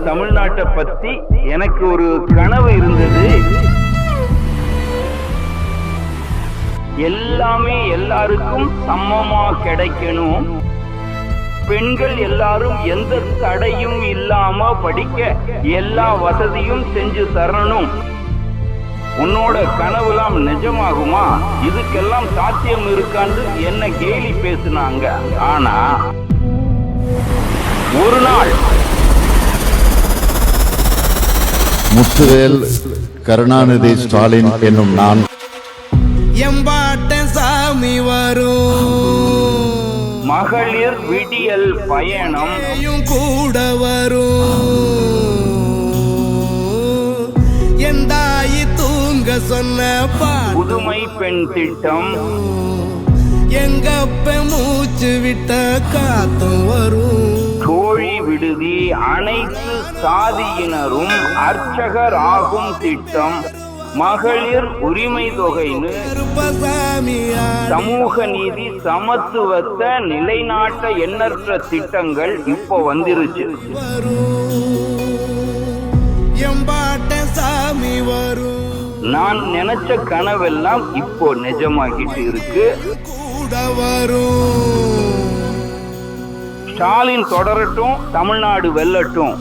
தமிழ்நாட்டை பத்தி எனக்கு ஒரு கனவு இருந்தது. எல்லாமே எல்லாருக்கும் சமமா கிடைக்கணும். பெண்கள் எல்லாரும் எந்த தடையும் இல்லாம படிக்க எல்லா வசதியும் செஞ்சு தரணும். உன்னோட கனவுலாம் நிஜமாகுமா? இதுக்கெல்லாம் சாத்தியம் இருக்கான்னு என்ன கேலி பேசினாங்க. ஆனா ஒரு நாள் முத்துவேல் கருணாநிதி ஸ்டாலின் என்னும் நான் எம்பாட்ட சாமி வரும் மகளிர் விடியல் பயணம் கூட வரும். எந்தாயி தூங்க சொன்ன புதுமை பெண் திட்டம் எங்கப்ப மூச்சு விட்ட காத்தும் வரும். தோழி விடுதி அனைத்து சாதியினரும் அர்ச்சகர் ஆகும் திட்டம், மகளிர் உரிமை தொகைன்னு சமூக நீதி சமத்துவத்தை நிலைநாட்ட எண்ணற்ற திட்டங்கள் இப்போ வந்துருச்சு. நான் நினைச்ச கனவெல்லாம் இப்போ நிஜமாகிட்டு இருக்கு. ஸ்டாலின் தொடரட்டும், தமிழ்நாடு வெல்லட்டும்.